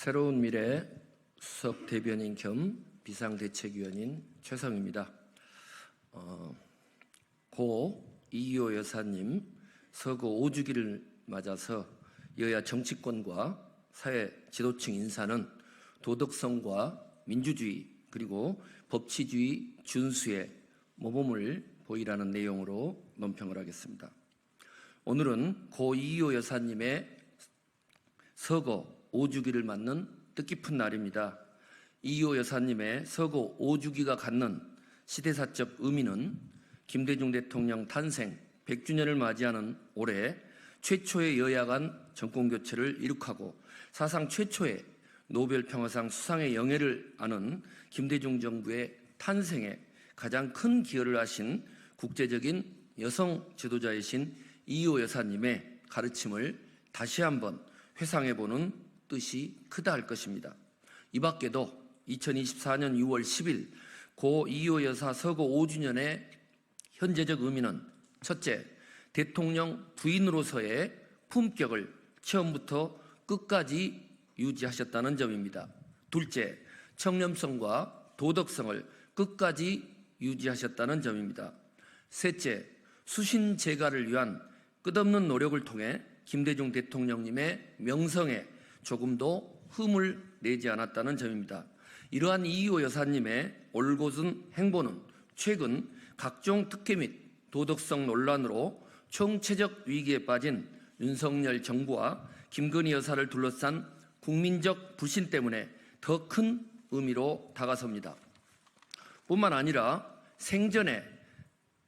새로운 미래 수석 대변인 겸 비상대책위원인 최성입니다. 고 이희호 여사님 서거 5주기를 맞아서 여야 정치권과 사회 지도층 인사는 도덕성과 민주주의 그리고 법치주의 준수에 모범을 보이라는 내용으로 논평을 하겠습니다. 오늘은 고 이희호 여사님의 서거 5주기를 맞는 뜻깊은 날입니다. 이희호 여사님의 서거 5주기가 갖는 시대사적 의미는 김대중 대통령 탄생 100주년을 맞이하는 올해 최초의 여야 간 정권교체를 이룩하고 사상 최초의 노벨평화상 수상의 영예를 아는 김대중 정부의 탄생에 가장 큰 기여를 하신 국제적인 여성 지도자이신 이희호 여사님의 가르침을 다시 한번 회상해보는 뜻이 크다 할 것입니다. 이 밖에도 2024년 6월 10일 고 이희호 여사 서거 5주년의 현재적 의미는 첫째, 대통령 부인으로서의 품격을 처음부터 끝까지 유지하셨다는 점입니다. 둘째, 청렴성과 도덕성을 끝까지 유지하셨다는 점입니다. 셋째, 수신제가를 위한 끝없는 노력을 통해 김대중 대통령님의 명성에 조금도 흠을 내지 않았다는 점입니다. 이러한 이희호 여사님의 올곧은 행보는 최근 각종 특혜 및 도덕성 논란으로 총체적 위기에 빠진 윤석열 정부와 김건희 여사를 둘러싼 국민적 불신 때문에 더 큰 의미로 다가섭니다. 뿐만 아니라 생전에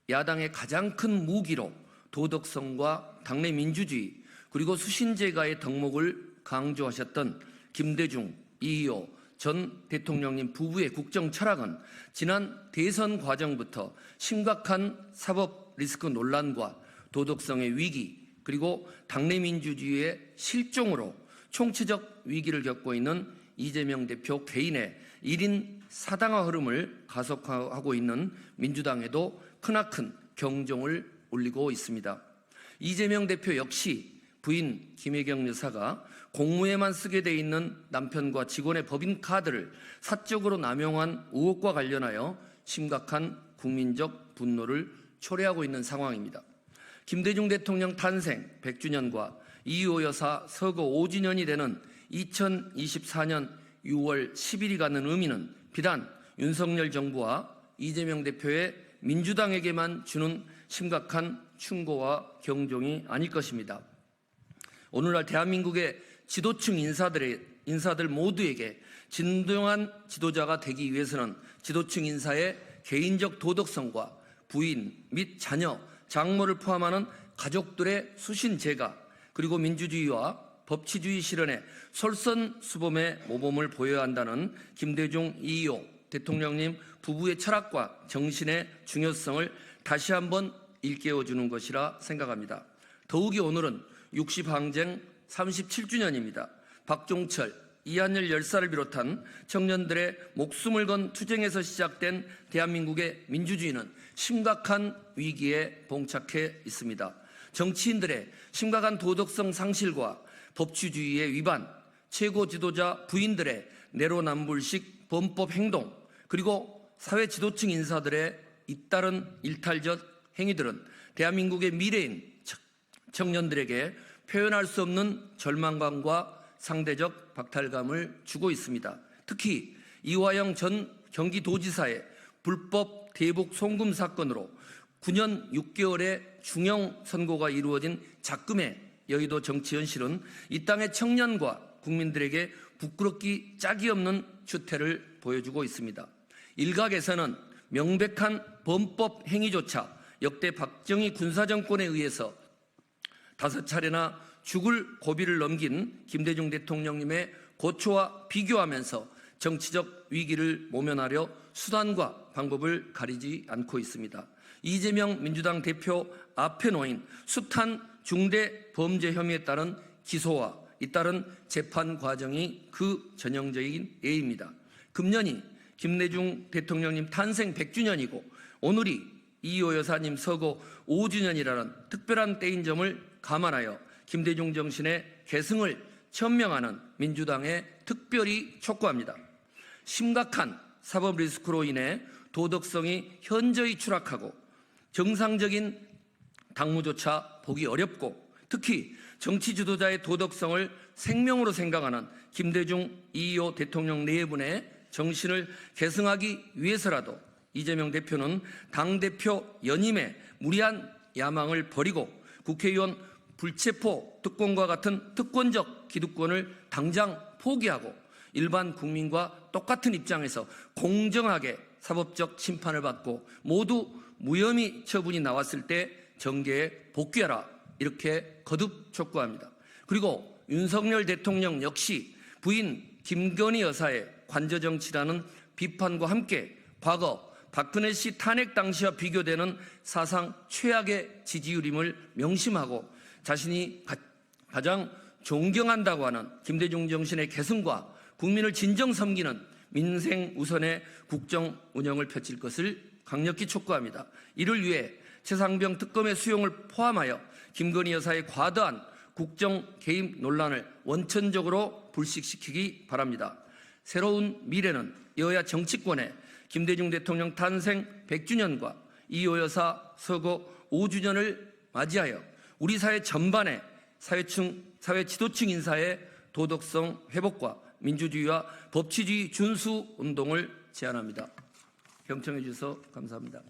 야당의 가장 큰 무기로 도덕성과 당내 민주주의 그리고 수신제가의 덕목을 강조하셨던 김대중, 이희호 전 대통령님 부부의 국정 철학은 지난 대선 과정부터 심각한 사법 리스크 논란과 도덕성의 위기 그리고 당내 민주주의의 실종으로 총체적 위기를 겪고 있는 이재명 대표 개인의 1인 사당화 흐름을 가속화하고 있는 민주당에도 크나큰 경종을 울리고 있습니다. 이재명 대표 역시 부인 김혜경 여사가 공무에만 쓰게 돼 있는 남편과 직원의 법인카드를 사적으로 남용한 의혹과 관련하여 심각한 국민적 분노를 초래하고 있는 상황입니다. 김대중 대통령 탄생 100주년과 이희호 여사 서거 5주년이 되는 2024년 6월 10일이 갖는 의미는 비단 윤석열 정부와 이재명 대표의 민주당에게만 주는 심각한 충고와 경종이 아닐 것입니다. 오늘날 대한민국의 지도층 인사들 모두에게 진정한 지도자가 되기 위해서는 지도층 인사의 개인적 도덕성과 부인 및 자녀, 장모를 포함하는 가족들의 수신제가 그리고 민주주의와 법치주의 실현에 솔선수범의 모범을 보여야 한다는 김대중, 이희호 대통령님 부부의 철학과 정신의 중요성을 다시 한번 일깨워주는 것이라 생각합니다. 더욱이 오늘은 60항쟁 37주년입니다. 박종철, 이한열 열사를 비롯한 청년들의 목숨을 건 투쟁에서 시작된 대한민국의 민주주의는 심각한 위기에 봉착해 있습니다. 정치인들의 심각한 도덕성 상실과 법치주의의 위반, 최고 지도자 부인들의 내로남불식 범법 행동, 그리고 사회 지도층 인사들의 잇따른 일탈적 행위들은 대한민국의 미래인 청년들에게 표현할 수 없는 절망감과 상대적 박탈감을 주고 있습니다. 특히 이화영 전 경기도지사의 불법 대북 송금 사건으로 9년 6개월의 중형 선고가 이루어진 작금의 여의도 정치 현실은 이 땅의 청년과 국민들에게 부끄럽기 짝이 없는 추태를 보여주고 있습니다. 일각에서는 명백한 범법 행위조차 역대 박정희 군사정권에 의해서 5차례나 죽을 고비를 넘긴 김대중 대통령님의 고초와 비교하면서 정치적 위기를 모면하려 수단과 방법을 가리지 않고 있습니다. 이재명 민주당 대표 앞에 놓인 숱한 중대 범죄 혐의에 따른 기소와 잇따른 재판 과정이 그 전형적인 예입니다. 금년이 김대중 대통령님 탄생 100주년이고 오늘이 이희호 여사님 서거 5주년이라는 특별한 때인 점을 감안하여 김대중 정신의 계승을 천명하는 민주당에 특별히 촉구합니다. 심각한 사법 리스크로 인해 도덕성이 현저히 추락하고 정상적인 당무조차 보기 어렵고 특히 정치 지도자의 도덕성을 생명으로 생각하는 김대중, 이희호 대통령 네 분의 정신을 계승하기 위해서라도 이재명 대표는 당대표 연임에 무리한 야망을 버리고 국회의원 불체포 특권과 같은 특권적 기득권을 당장 포기하고 일반 국민과 똑같은 입장에서 공정하게 사법적 심판을 받고 모두 무혐의 처분이 나왔을 때 정계에 복귀하라, 이렇게 거듭 촉구합니다. 그리고 윤석열 대통령 역시 부인 김건희 여사의 관저정치라는 비판과 함께 과거 박근혜 씨 탄핵 당시와 비교되는 사상 최악의 지지율임을 명심하고 자신이 가장 존경한다고 하는 김대중 정신의 계승과 국민을 진정 섬기는 민생 우선의 국정 운영을 펼칠 것을 강력히 촉구합니다. 이를 위해 최상병 특검의 수용을 포함하여 김건희 여사의 과도한 국정 개입 논란을 원천적으로 불식시키기 바랍니다. 새로운 미래는 여야 정치권의 김대중 대통령 탄생 100주년과 이희호 여사 서거 5주년을 맞이하여 우리 사회 전반의 사회 지도층 인사의 도덕성 회복과 민주주의와 법치주의 준수 운동을 제안합니다. 경청해 주셔서 감사합니다.